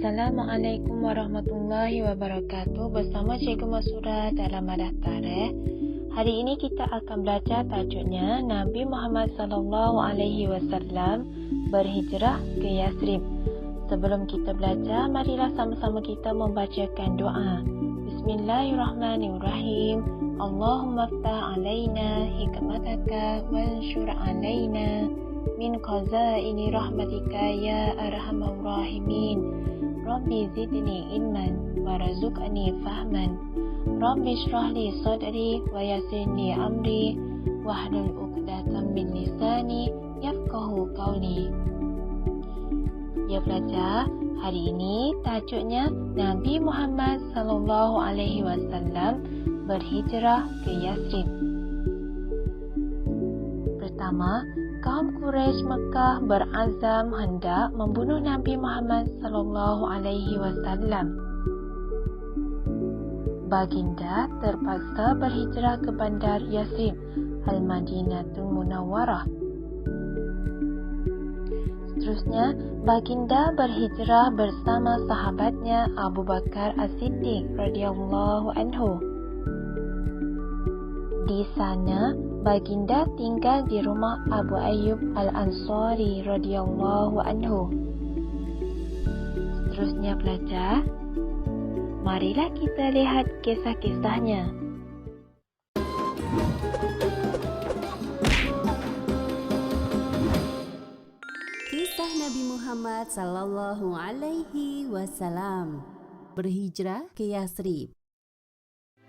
Assalamualaikum warahmatullahi wabarakatuh. Bersama Cikgu Masura dalam Madah Tarikh. Hari ini kita akan belajar tajuknya Nabi Muhammad SAW berhijrah ke Yathrib. Sebelum kita belajar, marilah sama-sama kita membacakan doa. Bismillahirrahmanirrahim. Allahumma ftah alaina hikmataka wanshur alaina min qazaini rahmatika ya arhamar rahimin. Rabbi zidni ilman warzuqni fahman. Rabbi shrah li sadri wa yassir li amri wahlul 'uqdatam min lisani yafqahu qawli. Ya pelajar, hari ini tajuknya Nabi Muhammad SAW berhijrah ke Yathrib. Pertama, kaum Quraisy Mekah berazam hendak membunuh Nabi Muhammad SAW. Baginda terpaksa berhijrah ke bandar Yathrib, Al-Madinatul Munawwarah. Seterusnya, Baginda berhijrah bersama sahabatnya Abu Bakar As-Siddiq radhiyallahu anhu. Di sana, Baginda tinggal di rumah Abu Ayyub Al-Ansari radhiyallahu anhu. Seterusnya pelajar, marilah kita lihat kisah-kisahnya. Kisah Nabi Muhammad sallallahu alaihi wasallam berhijrah ke Yathrib.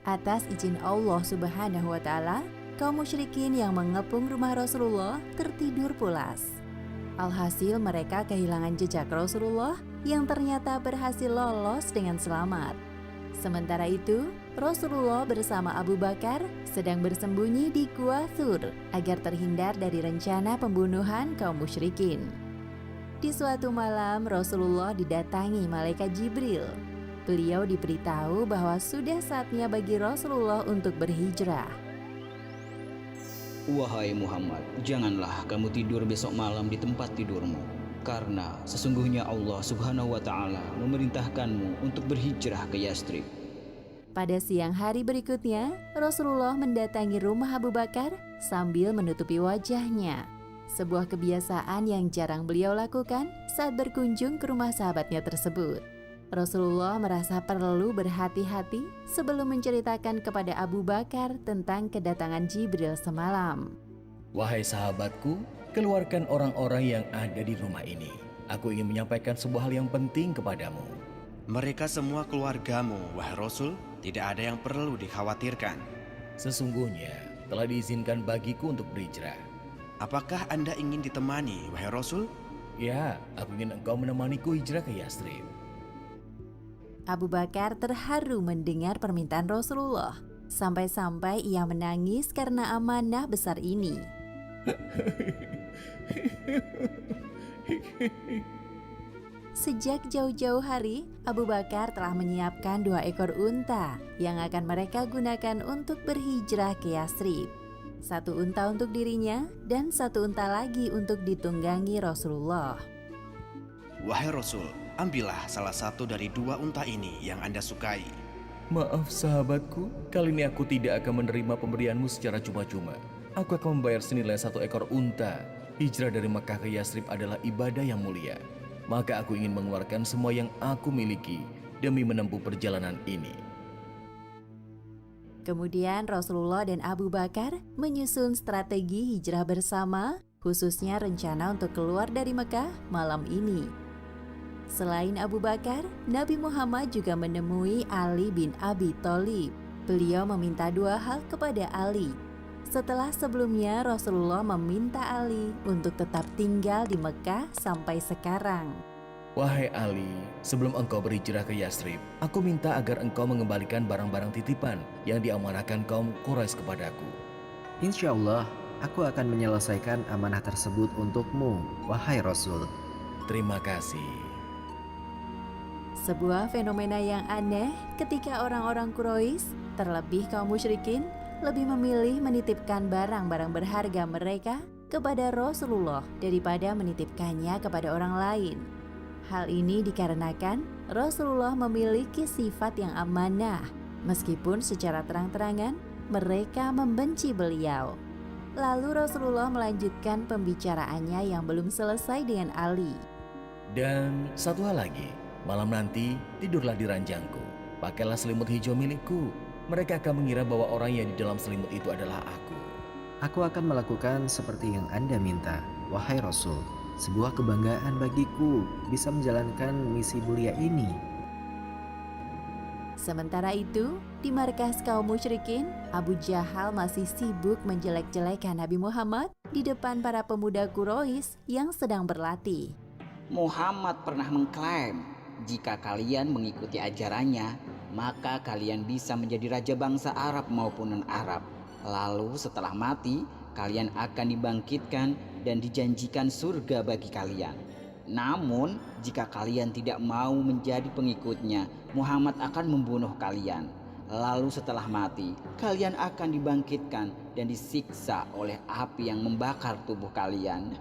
Atas izin Allah Subhanahu wa taala, kaum musyrikin yang mengepung rumah Rasulullah tertidur pulas. Alhasil mereka kehilangan jejak Rasulullah yang ternyata berhasil lolos dengan selamat. Sementara itu, Rasulullah bersama Abu Bakar sedang bersembunyi di Gua Thur agar terhindar dari rencana pembunuhan kaum musyrikin. Di suatu malam, Rasulullah didatangi malaikat Jibril. Beliau diberitahu bahwa sudah saatnya bagi Rasulullah untuk berhijrah. Wahai Muhammad, janganlah kamu tidur besok malam di tempat tidurmu, karena sesungguhnya Allah Subhanahu wa Ta'ala memerintahkanmu untuk berhijrah ke Yathrib. Pada siang hari berikutnya, Rasulullah mendatangi rumah Abu Bakar sambil menutupi wajahnya. Sebuah kebiasaan yang jarang beliau lakukan saat berkunjung ke rumah sahabatnya tersebut. Rasulullah merasa perlu berhati-hati sebelum menceritakan kepada Abu Bakar tentang kedatangan Jibril semalam. Wahai sahabatku, keluarkan orang-orang yang ada di rumah ini. Aku ingin menyampaikan sebuah hal yang penting kepadamu. Mereka semua keluargamu, wahai Rasul, tidak ada yang perlu dikhawatirkan. Sesungguhnya telah diizinkan bagiku untuk berhijrah. Apakah Anda ingin ditemani, wahai Rasul? Ya, aku ingin engkau menemaniku hijrah ke Yathrib. Abu Bakar terharu mendengar permintaan Rasulullah. Sampai-sampai ia menangis karena amanah besar ini. Sejak jauh-jauh hari, Abu Bakar telah menyiapkan 2 ekor unta yang akan mereka gunakan untuk berhijrah ke Yathrib. 1 unta untuk dirinya dan 1 unta lagi untuk ditunggangi Rasulullah. Wahai Rasul, ambillah salah satu dari 2 unta ini yang Anda sukai. Maaf sahabatku, kali ini aku tidak akan menerima pemberianmu secara cuma-cuma. Aku akan membayar senilai 1 ekor unta. Hijrah dari Makkah ke Yathrib adalah ibadah yang mulia. Maka aku ingin mengeluarkan semua yang aku miliki demi menempuh perjalanan ini. Kemudian Rasulullah dan Abu Bakar menyusun strategi hijrah bersama, khususnya rencana untuk keluar dari Mekah malam ini. Selain Abu Bakar, Nabi Muhammad juga menemui Ali bin Abi Thalib. Beliau meminta 2 hal kepada Ali. Setelah sebelumnya Rasulullah meminta Ali untuk tetap tinggal di Mekah sampai sekarang. Wahai Ali, sebelum engkau berhijrah ke Yathrib, aku minta agar engkau mengembalikan barang-barang titipan yang diamanahkan kaum Quraisy kepadaku. Insya Allah, aku akan menyelesaikan amanah tersebut untukmu, wahai Rasul. Terima kasih. Sebuah fenomena yang aneh ketika orang-orang Quraisy, terlebih kaum musyrikin, lebih memilih menitipkan barang-barang berharga mereka kepada Rasulullah daripada menitipkannya kepada orang lain. Hal ini dikarenakan Rasulullah memiliki sifat yang amanah, meskipun secara terang-terangan mereka membenci beliau. Lalu Rasulullah melanjutkan pembicaraannya yang belum selesai dengan Ali. Dan satu hal lagi, malam nanti tidurlah di ranjangku. Pakailah selimut hijau milikku. Mereka akan mengira bahwa orang yang di dalam selimut itu adalah aku. Aku akan melakukan seperti yang Anda minta, wahai Rasul. Sebuah kebanggaan bagiku bisa menjalankan misi mulia ini. Sementara itu, di markas kaum musyrikin, Abu Jahal masih sibuk menjelek-jelekan Nabi Muhammad di depan para pemuda Quraisy yang sedang berlatih. Muhammad pernah mengklaim, jika kalian mengikuti ajarannya, maka kalian bisa menjadi raja bangsa Arab maupun non-Arab. Lalu setelah mati, kalian akan dibangkitkan dan dijanjikan surga bagi kalian. Namun, jika kalian tidak mau menjadi pengikutnya, Muhammad akan membunuh kalian. Lalu setelah mati, kalian akan dibangkitkan dan disiksa oleh api yang membakar tubuh kalian.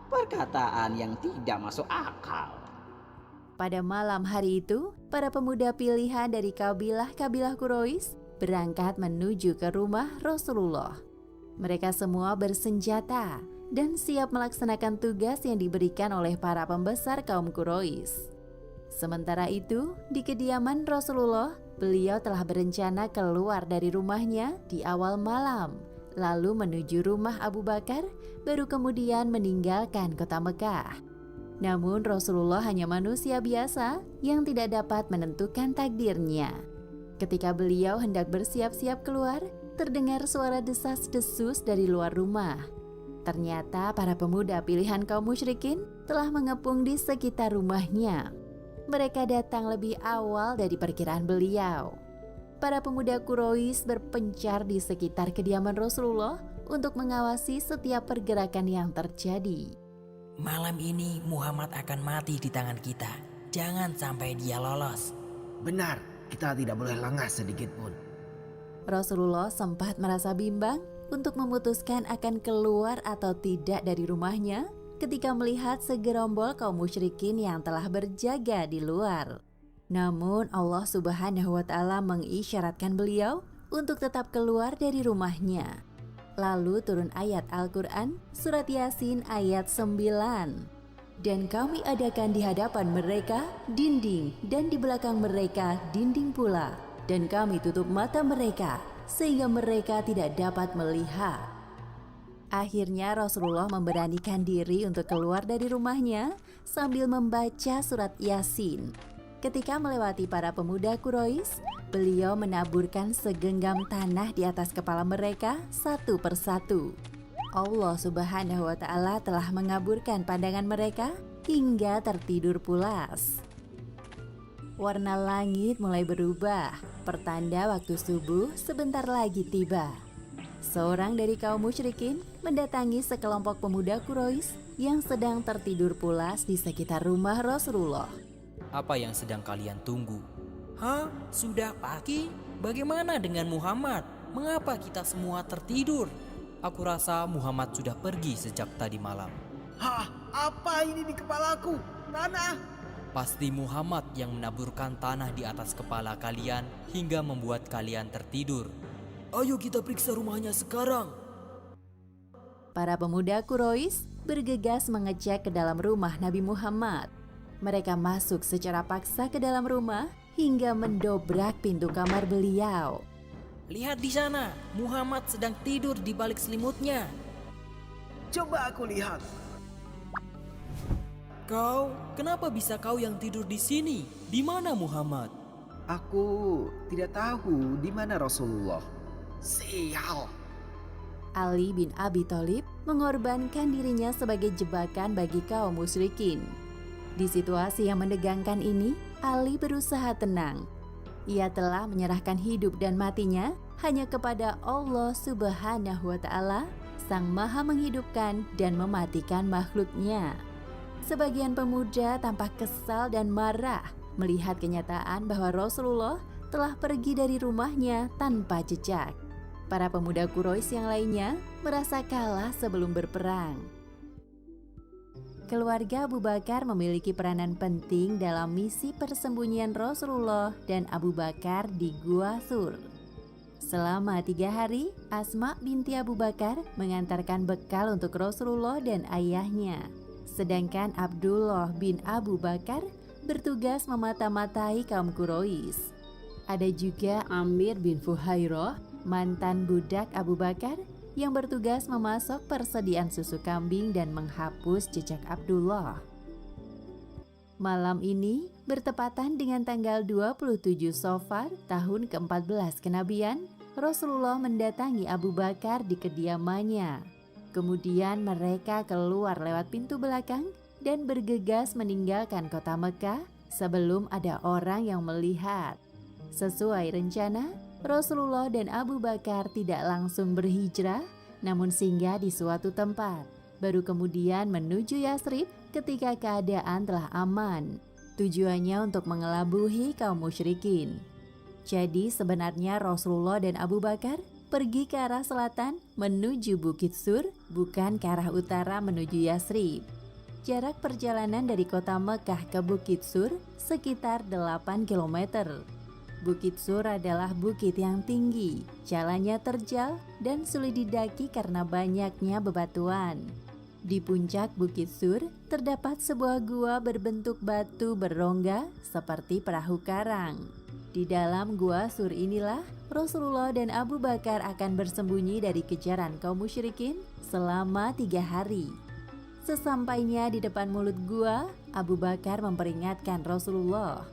Perkataan yang tidak masuk akal. Pada malam hari itu, para pemuda pilihan dari kabilah-kabilah Quraisy berangkat menuju ke rumah Rasulullah. Mereka semua bersenjata dan siap melaksanakan tugas yang diberikan oleh para pembesar kaum Quraisy. Sementara itu, di kediaman Rasulullah, beliau telah berencana keluar dari rumahnya di awal malam, lalu menuju rumah Abu Bakar, baru kemudian meninggalkan kota Mekah. Namun Rasulullah hanya manusia biasa yang tidak dapat menentukan takdirnya. Ketika beliau hendak bersiap-siap keluar, terdengar suara desas-desus dari luar rumah. Ternyata para pemuda pilihan kaum musyrikin telah mengepung di sekitar rumahnya. Mereka datang lebih awal dari perkiraan beliau. Para pemuda Quraisy berpencar di sekitar kediaman Rasulullah untuk mengawasi setiap pergerakan yang terjadi. Malam ini Muhammad akan mati di tangan kita. Jangan sampai dia lolos. Benar, kita tidak boleh lengah sedikit pun. Rasulullah sempat merasa bimbang untuk memutuskan akan keluar atau tidak dari rumahnya ketika melihat segerombol kaum musyrikin yang telah berjaga di luar. Namun Allah Subhanahu wa Ta'ala mengisyaratkan beliau untuk tetap keluar dari rumahnya. Lalu turun ayat Al-Quran surat Yasin ayat 9. Dan kami adakan di hadapan mereka dinding dan di belakang mereka dinding pula. Dan kami tutup mata mereka sehingga mereka tidak dapat melihat. Akhirnya Rasulullah memberanikan diri untuk keluar dari rumahnya sambil membaca surat Yasin. Ketika melewati para pemuda Quraisy, beliau menaburkan segenggam tanah di atas kepala mereka satu persatu. Allah Subhanahu wa Ta'ala telah mengaburkan pandangan mereka hingga tertidur pulas. Warna langit mulai berubah, pertanda waktu subuh sebentar lagi tiba. Seorang dari kaum musyrikin mendatangi sekelompok pemuda Quraisy yang sedang tertidur pulas di sekitar rumah Rasulullah. Apa yang sedang kalian tunggu? Hah? Sudah pagi? Bagaimana dengan Muhammad? Mengapa kita semua tertidur? Aku rasa Muhammad sudah pergi sejak tadi malam. Hah? Apa ini di kepalaku? Tanah? Pasti Muhammad yang menaburkan tanah di atas kepala kalian hingga membuat kalian tertidur. Ayo kita periksa rumahnya sekarang. Para pemuda Quraisy bergegas mengecek ke dalam rumah Nabi Muhammad. Mereka masuk secara paksa ke dalam rumah hingga mendobrak pintu kamar beliau. Lihat di sana, Muhammad sedang tidur di balik selimutnya. Coba aku lihat. Kenapa bisa kau yang tidur di sini? Di mana Muhammad? Aku tidak tahu di mana Rasulullah. Sial. Ali bin Abi Thalib mengorbankan dirinya sebagai jebakan bagi kaum musyrikin. Di situasi yang menegangkan ini, Ali berusaha tenang. Ia telah menyerahkan hidup dan matinya hanya kepada Allah Subhanahu wa Ta'ala, Sang Maha menghidupkan dan mematikan makhluknya. Sebagian pemuda tampak kesal dan marah melihat kenyataan bahwa Rasulullah telah pergi dari rumahnya tanpa jejak. Para pemuda Quraisy yang lainnya merasa kalah sebelum berperang. Keluarga Abu Bakar memiliki peranan penting dalam misi persembunyian Rasulullah dan Abu Bakar di Gua Thur. Selama 3 hari, Asma binti Abu Bakar mengantarkan bekal untuk Rasulullah dan ayahnya. Sedangkan Abdullah bin Abu Bakar bertugas memata-matai kaum Quraisy. Ada juga Amir bin Fuhairah, mantan budak Abu Bakar, yang bertugas memasok persediaan susu kambing dan menghapus jejak Abdullah. Malam ini bertepatan dengan tanggal 27 Safar tahun ke-14 kenabian, Rasulullah mendatangi Abu Bakar di kediamannya. Kemudian mereka keluar lewat pintu belakang dan bergegas meninggalkan kota Mekah sebelum ada orang yang melihat. Sesuai rencana, Rasulullah dan Abu Bakar tidak langsung berhijrah, namun singgah di suatu tempat, baru kemudian menuju Yasrib ketika keadaan telah aman. Tujuannya untuk mengelabuhi kaum musyrikin. Jadi sebenarnya Rasulullah dan Abu Bakar pergi ke arah selatan menuju Bukit Sur, bukan ke arah utara menuju Yasrib. Jarak perjalanan dari kota Mekah ke Bukit Sur sekitar 8 km. Bukit Sur adalah bukit yang tinggi, jalannya terjal dan sulit didaki karena banyaknya bebatuan. Di puncak Bukit Sur terdapat sebuah gua berbentuk batu berongga seperti perahu karang. Di dalam gua Sur inilah Rasulullah dan Abu Bakar akan bersembunyi dari kejaran kaum musyrikin selama 3 hari. Sesampainya di depan mulut gua, Abu Bakar memperingatkan Rasulullah.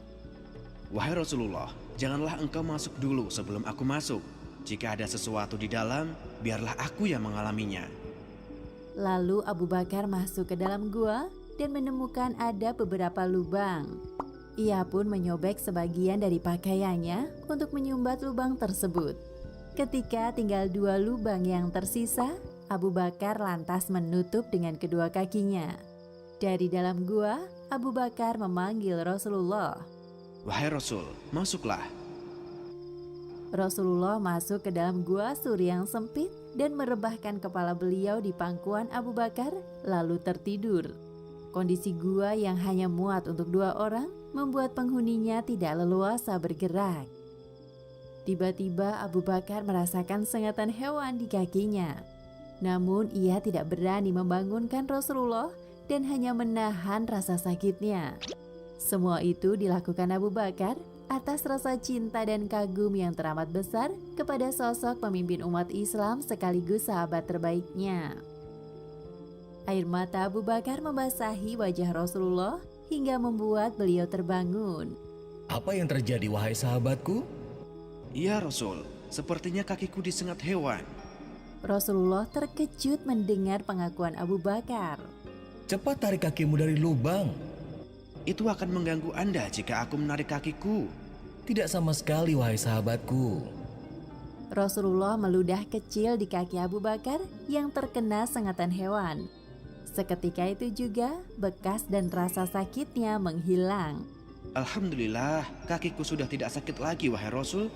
Wahai Rasulullah, janganlah engkau masuk dulu sebelum aku masuk. Jika ada sesuatu di dalam, biarlah aku yang mengalaminya. Lalu Abu Bakar masuk ke dalam gua dan menemukan ada beberapa lubang. Ia pun menyobek sebagian dari pakaiannya untuk menyumbat lubang tersebut. Ketika tinggal 2 lubang yang tersisa, Abu Bakar lantas menutup dengan kedua kakinya. Dari dalam gua, Abu Bakar memanggil Rasulullah. Wahai Rasul, masuklah. Rasulullah masuk ke dalam gua Sur yang sempit dan merebahkan kepala beliau di pangkuan Abu Bakar, lalu tertidur. Kondisi gua yang hanya muat untuk 2 orang membuat penghuninya tidak leluasa bergerak. Tiba-tiba Abu Bakar merasakan sengatan hewan di kakinya. Namun ia tidak berani membangunkan Rasulullah dan hanya menahan rasa sakitnya. Semua itu dilakukan Abu Bakar atas rasa cinta dan kagum yang teramat besar kepada sosok pemimpin umat Islam sekaligus sahabat terbaiknya. Air mata Abu Bakar membasahi wajah Rasulullah hingga membuat beliau terbangun. Apa yang terjadi wahai sahabatku? Iya Rasul, sepertinya kakiku disengat hewan. Rasulullah terkejut mendengar pengakuan Abu Bakar. Cepat tarik kakimu dari lubang. Itu akan mengganggu Anda jika aku menarik kakiku. Tidak sama sekali wahai sahabatku. Rasulullah meludah kecil di kaki Abu Bakar yang terkena sengatan hewan. Seketika itu juga bekas dan rasa sakitnya menghilang. Alhamdulillah, kakiku sudah tidak sakit lagi wahai Rasul.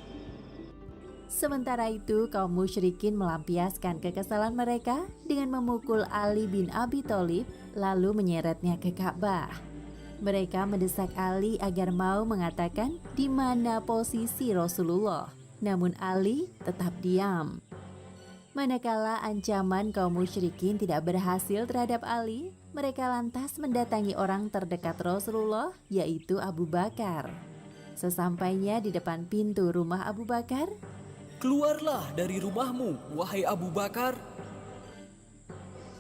Sementara itu kaum musyrikin melampiaskan kekesalan mereka dengan memukul Ali bin Abi Thalib lalu menyeretnya ke Ka'bah. Mereka mendesak Ali agar mau mengatakan di mana posisi Rasulullah. Namun Ali tetap diam. Manakala ancaman kaum musyrikin tidak berhasil terhadap Ali, mereka lantas mendatangi orang terdekat Rasulullah, yaitu Abu Bakar. Sesampainya di depan pintu rumah Abu Bakar, Keluarlah dari rumahmu, wahai Abu Bakar.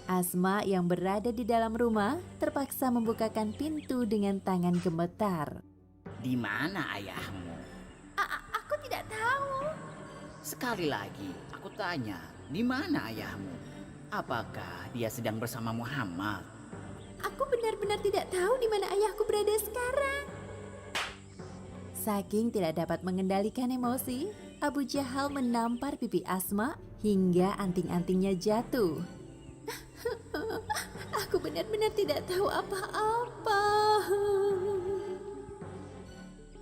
Asma yang berada di dalam rumah terpaksa membukakan pintu dengan tangan gemetar. Di mana ayahmu? Aku tidak tahu. Sekali lagi, aku tanya, di mana ayahmu? Apakah dia sedang bersama Muhammad? Aku benar-benar tidak tahu di mana ayahku berada sekarang. Saking tidak dapat mengendalikan emosi, Abu Jahal menampar pipi Asma hingga anting-antingnya jatuh. Aku benar-benar tidak tahu apa-apa.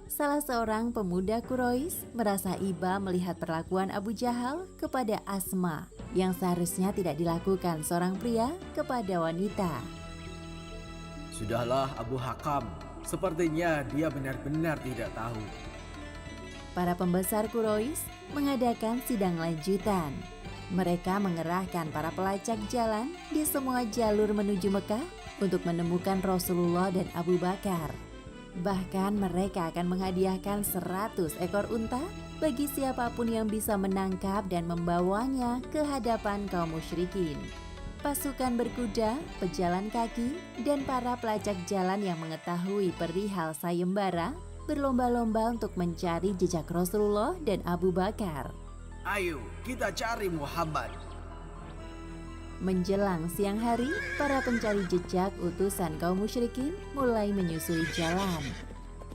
Salah seorang pemuda Quraisy merasa iba melihat perlakuan Abu Jahal kepada Asma yang seharusnya tidak dilakukan seorang pria kepada wanita. Sudahlah Abu Hakam, sepertinya dia benar-benar tidak tahu. Para pembesar Quraisy mengadakan sidang lanjutan. Mereka mengerahkan para pelacak jalan di semua jalur menuju Mekah untuk menemukan Rasulullah dan Abu Bakar. Bahkan mereka akan menghadiahkan 100 ekor unta bagi siapapun yang bisa menangkap dan membawanya ke hadapan kaum musyrikin. Pasukan berkuda, pejalan kaki, dan para pelacak jalan yang mengetahui perihal sayembara berlomba-lomba untuk mencari jejak Rasulullah dan Abu Bakar. Ayo, kita cari Muhammad. Menjelang siang hari, para pencari jejak utusan kaum musyrikin mulai menyusuri jalan.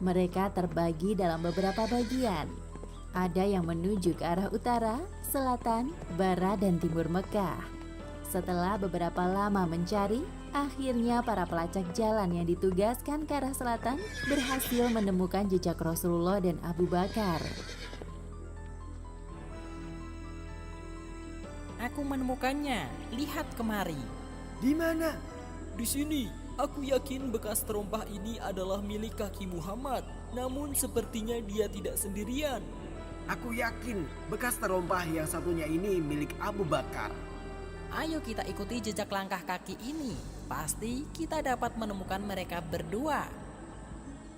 Mereka terbagi dalam beberapa bagian. Ada yang menuju ke arah utara, selatan, barat, dan timur Mekah. Setelah beberapa lama mencari, akhirnya para pelacak jalan yang ditugaskan ke arah selatan berhasil menemukan jejak Rasulullah dan Abu Bakar. Aku menemukannya. Lihat kemari. Di mana? Di sini. Aku yakin bekas terompah ini adalah milik kaki Muhammad. Namun sepertinya dia tidak sendirian. Aku yakin bekas terompah yang satunya ini milik Abu Bakar. Ayo kita ikuti jejak langkah kaki ini. Pasti kita dapat menemukan mereka berdua.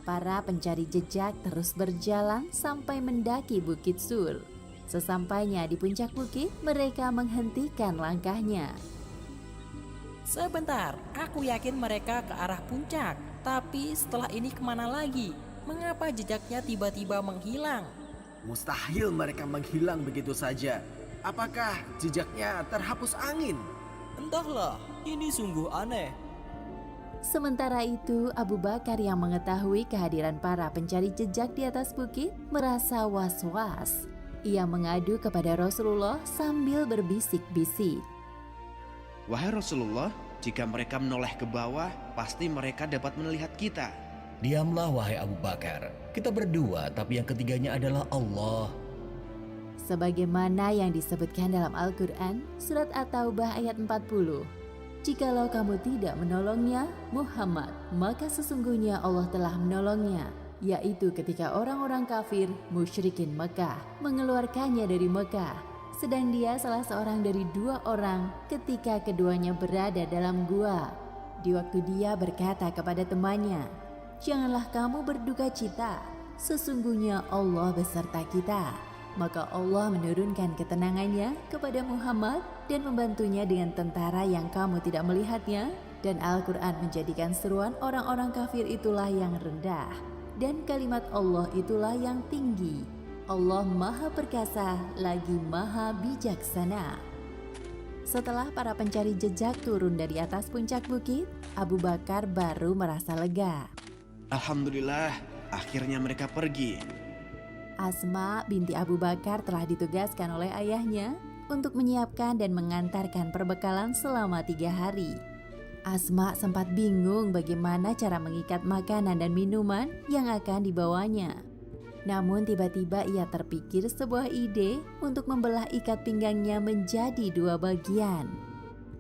Para pencari jejak terus berjalan sampai mendaki Bukit Sur. Sesampainya di puncak bukit, mereka menghentikan langkahnya. Sebentar, aku yakin mereka ke arah puncak. Tapi setelah ini kemana lagi? Mengapa jejaknya tiba-tiba menghilang? Mustahil mereka menghilang begitu saja. Apakah jejaknya terhapus angin? Entahlah, ini sungguh aneh. Sementara itu, Abu Bakar yang mengetahui kehadiran para pencari jejak di atas bukit merasa was-was. Ia mengadu kepada Rasulullah sambil berbisik-bisik. Wahai Rasulullah, jika mereka menoleh ke bawah, pasti mereka dapat melihat kita. Diamlah wahai Abu Bakar. Kita berdua, tapi yang ketiganya adalah Allah. Sebagaimana yang disebutkan dalam Al-Quran, Surat At-Taubah ayat 40. Jikalau kamu tidak menolongnya, Muhammad, maka sesungguhnya Allah telah menolongnya. Yaitu ketika orang-orang kafir musyrikin Mekah mengeluarkannya dari Mekah, sedang dia salah seorang dari 2 orang ketika keduanya berada dalam gua. Di waktu dia berkata kepada temannya, "Janganlah kamu berduka cita, sesungguhnya Allah beserta kita." Maka Allah menurunkan ketenangannya kepada Muhammad dan membantunya dengan tentara yang kamu tidak melihatnya, dan Al-Quran menjadikan seruan orang-orang kafir itulah yang rendah. Dan kalimat Allah itulah yang tinggi. Allah Maha Perkasa lagi Maha Bijaksana. Setelah para pencari jejak turun dari atas puncak bukit, Abu Bakar baru merasa lega. Alhamdulillah, akhirnya mereka pergi. Asma binti Abu Bakar telah ditugaskan oleh ayahnya untuk menyiapkan dan mengantarkan perbekalan selama 3 hari. Asma sempat bingung bagaimana cara mengikat makanan dan minuman yang akan dibawanya. Namun tiba-tiba ia terpikir sebuah ide untuk membelah ikat pinggangnya menjadi 2 bagian.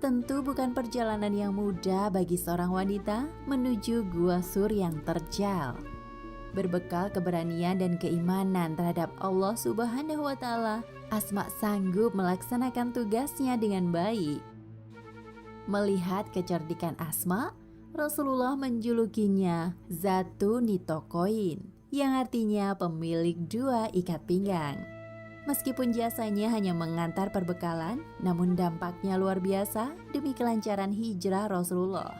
Tentu bukan perjalanan yang mudah bagi seorang wanita menuju Gua Sur yang terjal. Berbekal keberanian dan keimanan terhadap Allah Subhanahu wa Ta'ala, Asma sanggup melaksanakan tugasnya dengan baik. Melihat kecerdikan Asma, Rasulullah menjulukinya Zatu Nitokoin, yang artinya pemilik 2 ikat pinggang. Meskipun jasanya hanya mengantar perbekalan, namun dampaknya luar biasa demi kelancaran hijrah Rasulullah.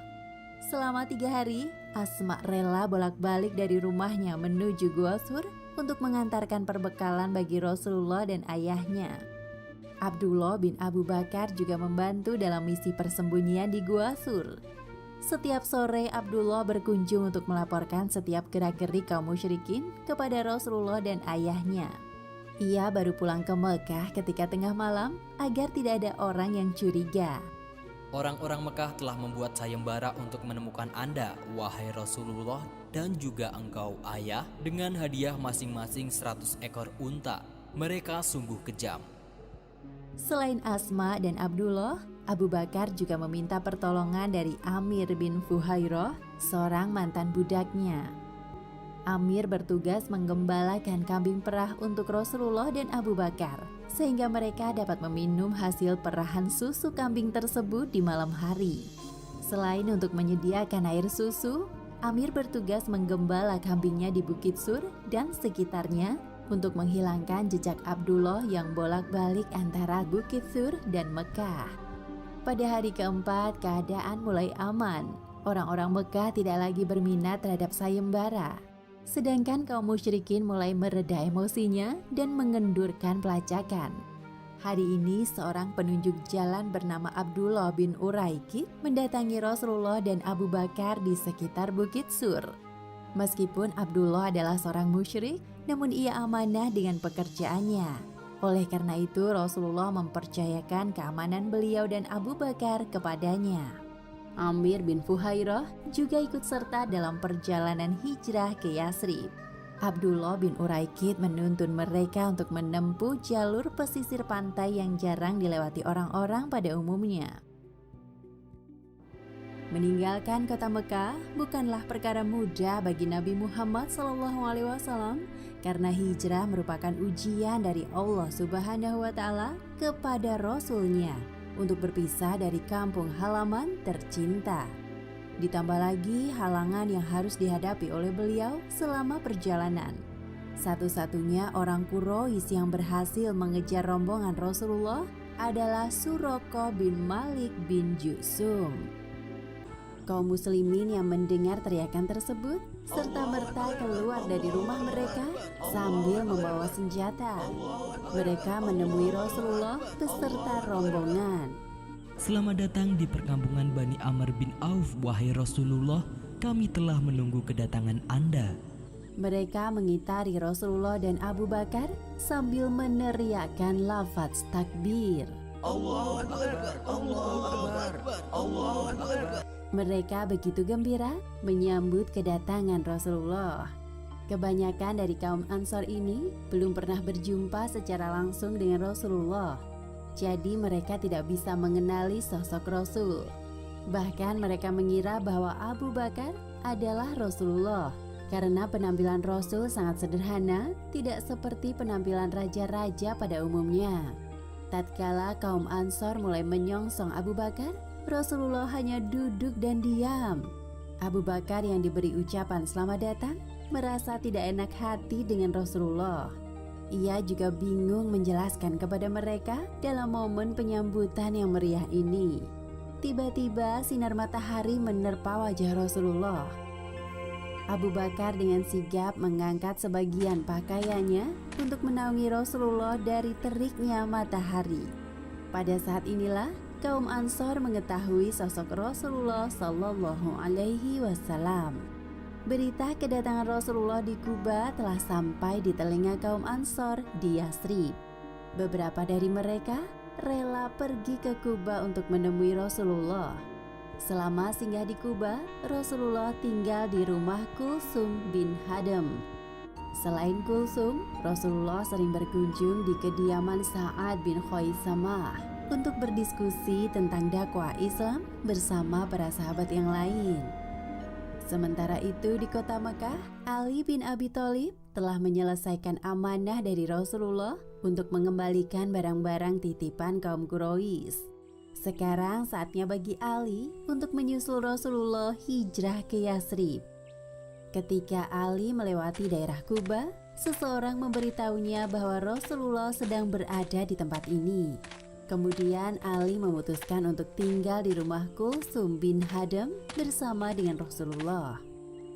Selama 3 hari, Asma rela bolak-balik dari rumahnya menuju Gua Sur untuk mengantarkan perbekalan bagi Rasulullah dan ayahnya. Abdullah bin Abu Bakar juga membantu dalam misi persembunyian di Gua Sur. Setiap sore Abdullah berkunjung untuk melaporkan setiap gerak-gerik kaum musyrikin kepada Rasulullah dan ayahnya. Ia baru pulang ke Mekah ketika tengah malam agar tidak ada orang yang curiga. Orang-orang Mekah telah membuat sayembara untuk menemukan Anda, wahai Rasulullah, dan juga engkau ayah, dengan hadiah masing-masing 100 ekor unta. Mereka sungguh kejam. Selain Asma dan Abdullah, Abu Bakar juga meminta pertolongan dari Amir bin Fuhairah, seorang mantan budaknya. Amir bertugas menggembalakan kambing perah untuk Rasulullah dan Abu Bakar, sehingga mereka dapat meminum hasil perahan susu kambing tersebut di malam hari. Selain untuk menyediakan air susu, Amir bertugas menggembala kambingnya di Bukit Sur dan sekitarnya untuk menghilangkan jejak Abdullah yang bolak-balik antara Bukit Sur dan Mekah. Pada hari keempat, keadaan mulai aman. Orang-orang Mekah tidak lagi berminat terhadap sayembara. Sedangkan kaum musyrikin mulai mereda emosinya dan mengendurkan pelacakan. Hari ini seorang penunjuk jalan bernama Abdullah bin Uraikid mendatangi Rasulullah dan Abu Bakar di sekitar Bukit Sur. Meskipun Abdullah adalah seorang musyrik, namun ia amanah dengan pekerjaannya. Oleh karena itu Rasulullah mempercayakan keamanan beliau dan Abu Bakar kepadanya. Amir bin Fuhairah juga ikut serta dalam perjalanan hijrah ke Yasrib. Abdullah bin Uraikid menuntun mereka untuk menempuh jalur pesisir pantai yang jarang dilewati orang-orang pada umumnya. Meninggalkan kota Mekah bukanlah perkara mudah bagi Nabi Muhammad SAW karena hijrah merupakan ujian dari Allah Subhanahu wa Ta'ala kepada Rasul-Nya untuk berpisah dari kampung halaman tercinta. Ditambah lagi halangan yang harus dihadapi oleh beliau selama perjalanan. Satu-satunya orang Quraisy yang berhasil mengejar rombongan Rasulullah adalah Suraqah bin Malik bin Jusum. Kaum muslimin yang mendengar teriakan tersebut serta-merta keluar dari rumah mereka sambil membawa senjata. Mereka menemui Rasulullah beserta rombongan. Selamat datang di perkampungan Bani Amr bin Auf, wahai Rasulullah, kami telah menunggu kedatangan Anda. Mereka mengitari Rasulullah dan Abu Bakar sambil meneriakkan lafaz takbir. Allahu Akbar, Allahu Akbar, Allahu Akbar. Mereka begitu gembira menyambut kedatangan Rasulullah. Kebanyakan dari kaum Ansor ini belum pernah berjumpa secara langsung dengan Rasulullah. Jadi mereka tidak bisa mengenali sosok Rasul. Bahkan mereka mengira bahwa Abu Bakar adalah Rasulullah. Karena penampilan Rasul sangat sederhana, tidak seperti penampilan raja-raja pada umumnya. Tatkala kaum Ansor mulai menyongsong Abu Bakar, Rasulullah hanya duduk dan diam. Abu Bakar yang diberi ucapan selamat datang merasa tidak enak hati dengan Rasulullah. Ia juga bingung menjelaskan kepada mereka dalam momen penyambutan yang meriah ini. Tiba-tiba sinar matahari menerpa wajah Rasulullah. Abu Bakar dengan sigap mengangkat sebagian pakaiannya untuk menaungi Rasulullah dari teriknya matahari. Pada saat inilah kaum Ansor mengetahui sosok Rasulullah Sallallahu Alaihi Wasallam. Berita kedatangan Rasulullah di Kuba telah sampai di telinga kaum Ansor di Yasrib. Beberapa dari mereka rela pergi ke Kuba untuk menemui Rasulullah. Selama singgah di Kuba, Rasulullah tinggal di rumah Kulsum bin Hadam. Selain Kulsum, Rasulullah sering berkunjung di kediaman Sa'ad bin Khaisamah untuk berdiskusi tentang dakwah Islam bersama para sahabat yang lain. Sementara itu di kota Mekah, Ali bin Abi Thalib telah menyelesaikan amanah dari Rasulullah untuk mengembalikan barang-barang titipan kaum Quraisy. Sekarang saatnya bagi Ali untuk menyusul Rasulullah hijrah ke Yasrib. Ketika Ali melewati daerah Kuba, seseorang memberitahunya bahwa Rasulullah sedang berada di tempat ini. Kemudian Ali memutuskan untuk tinggal di rumah Kulsum bin Hadam bersama dengan Rasulullah.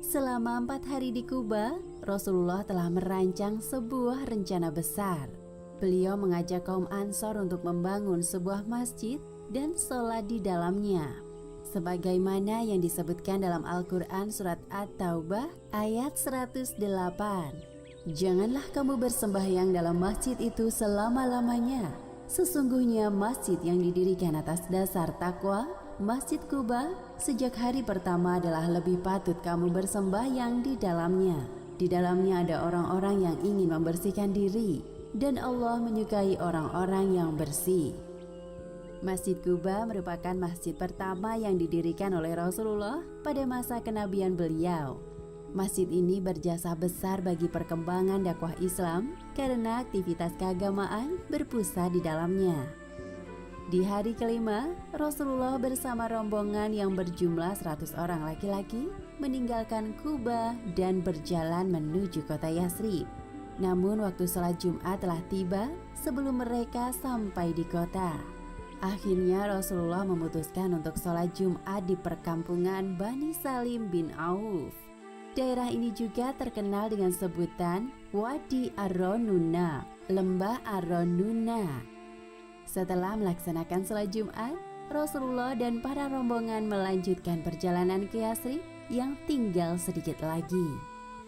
Selama 4 hari di Kuba, Rasulullah telah merancang sebuah rencana besar. Beliau mengajak kaum Ansor untuk membangun sebuah masjid dan sholat di dalamnya. Sebagaimana yang disebutkan dalam Al-Quran surat At-Taubah ayat 108. Janganlah kamu bersembahyang dalam masjid itu selama-lamanya. Sesungguhnya masjid yang didirikan atas dasar takwa, Masjid Kuba, sejak hari pertama adalah lebih patut kamu bersembahyang di dalamnya. Di dalamnya ada orang-orang yang ingin membersihkan diri, dan Allah menyukai orang-orang yang bersih. Masjid Quba merupakan masjid pertama yang didirikan oleh Rasulullah pada masa kenabian beliau. Masjid ini berjasa besar bagi perkembangan dakwah Islam karena aktivitas keagamaan berpusat di dalamnya. Di hari kelima, Rasulullah bersama rombongan yang berjumlah 100 orang laki-laki meninggalkan Quba dan berjalan menuju kota Yatsrib. Namun waktu sholat Jumat telah tiba sebelum mereka sampai di kota. Akhirnya Rasulullah memutuskan untuk sholat Jumat di perkampungan Bani Salim bin Auf. Daerah ini juga terkenal dengan sebutan Wadi Ar-Ronuna, Lembah Ar-Ronuna. Setelah melaksanakan sholat Jumat, Rasulullah dan para rombongan melanjutkan perjalanan ke Yatsrib yang tinggal sedikit lagi.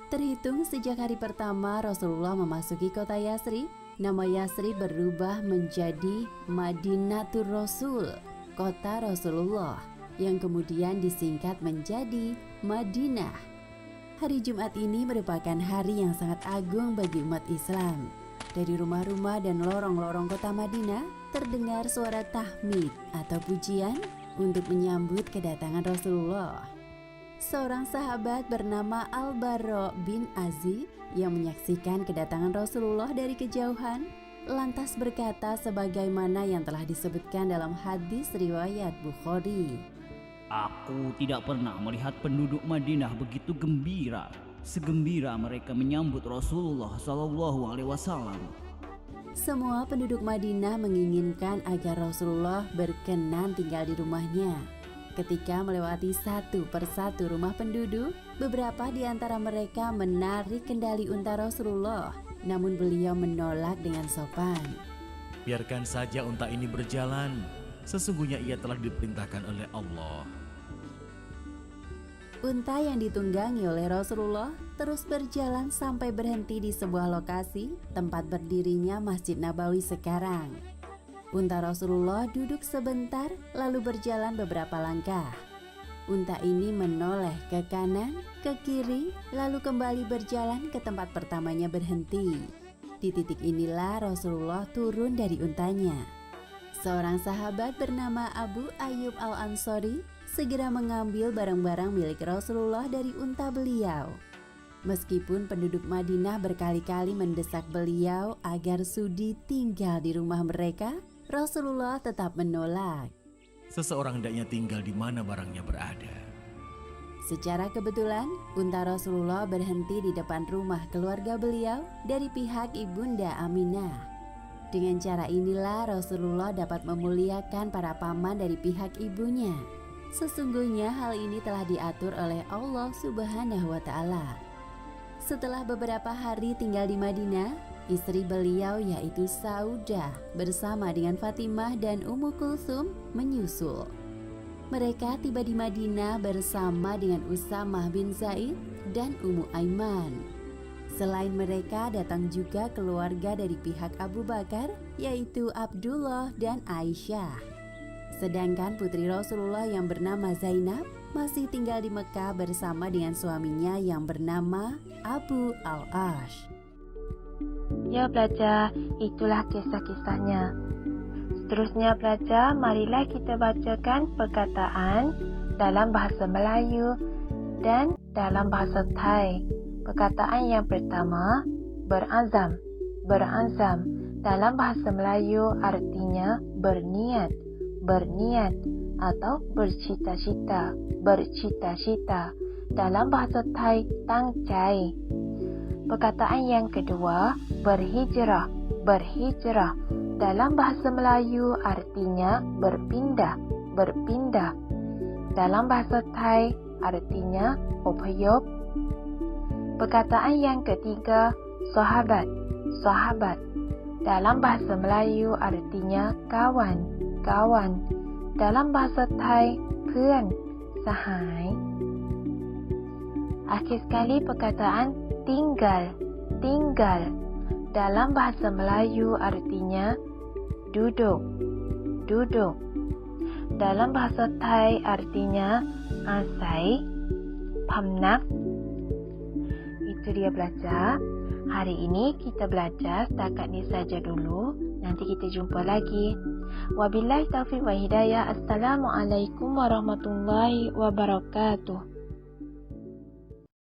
Terhitung sejak hari pertama Rasulullah memasuki kota Yatsrib, nama Yatsrib berubah menjadi Madinatur Rasul, kota Rasulullah, yang kemudian disingkat menjadi Madinah. Hari Jumat ini merupakan hari yang sangat agung bagi umat Islam. Dari rumah-rumah dan lorong-lorong kota Madinah terdengar suara tahmid atau pujian untuk menyambut kedatangan Rasulullah. Seorang sahabat bernama Al-Bara bin Azib yang menyaksikan kedatangan Rasulullah dari kejauhan lantas berkata sebagaimana yang telah disebutkan dalam hadis riwayat Bukhari. Aku tidak pernah melihat penduduk Madinah begitu gembira, segembira mereka menyambut Rasulullah SAW. Semua penduduk Madinah menginginkan agar Rasulullah berkenan tinggal di rumahnya. Ketika melewati satu persatu rumah penduduk, beberapa di antara mereka menarik kendali unta Rasulullah, namun beliau menolak dengan sopan. Biarkan saja unta ini berjalan, sesungguhnya ia telah diperintahkan oleh Allah. Unta yang ditunggangi oleh Rasulullah terus berjalan sampai berhenti di sebuah lokasi tempat berdirinya Masjid Nabawi sekarang. Unta Rasulullah duduk sebentar lalu berjalan beberapa langkah. Unta ini menoleh ke kanan, ke kiri, lalu kembali berjalan ke tempat pertamanya berhenti. Di titik inilah Rasulullah turun dari untanya. Seorang sahabat bernama Abu Ayyub Al-Ansori segera mengambil barang-barang milik Rasulullah dari unta beliau. Meskipun penduduk Madinah berkali-kali mendesak beliau agar sudi tinggal di rumah mereka, Rasulullah tetap menolak. Seseorang hendaknya tinggal di mana barangnya berada. Secara kebetulan, unta Rasulullah berhenti di depan rumah keluarga beliau dari pihak Ibunda Aminah. Dengan cara inilah Rasulullah dapat memuliakan para paman dari pihak ibunya. Sesungguhnya hal ini telah diatur oleh Allah Subhanahu wa Ta'ala. Setelah beberapa hari tinggal di Madinah, istri beliau yaitu Saudah bersama dengan Fatimah dan Ummu Kulsum menyusul. Mereka tiba di Madinah bersama dengan Usamah bin Zaid dan Ummu Aiman. Selain mereka datang juga keluarga dari pihak Abu Bakar yaitu Abdullah dan Aisyah. Sedangkan putri Rasulullah yang bernama Zainab masih tinggal di Mekah bersama dengan suaminya yang bernama Abu Al-Ash. Ya belajar, itulah kisah-kisahnya. Seterusnya belajar, marilah kita bacakan perkataan dalam bahasa Melayu dan dalam bahasa Thai. Perkataan yang pertama, berazam. Berazam dalam bahasa Melayu artinya berniat, berniat atau bercita-cita, bercita-cita. Dalam bahasa Thai, tang cai. Perkataan yang kedua, berhijrah, berhijrah. Dalam bahasa Melayu artinya berpindah, berpindah. Dalam bahasa Thai artinya opayop. Perkataan yang ketiga, sahabat, sahabat. Dalam bahasa Melayu artinya kawan, kawan. Dalam bahasa Thai, puan, sahai. Akhir sekali perkataan tinggal, tinggal. Dalam bahasa Melayu artinya duduk, duduk. Dalam bahasa Thai artinya asai, pamnak. Itu dia belajar. Hari ini kita belajar setakat ni saja dulu. Nanti kita jumpa lagi. Wabillahi taufiq wa hidayah. Assalamualaikum warahmatullahi wabarakatuh.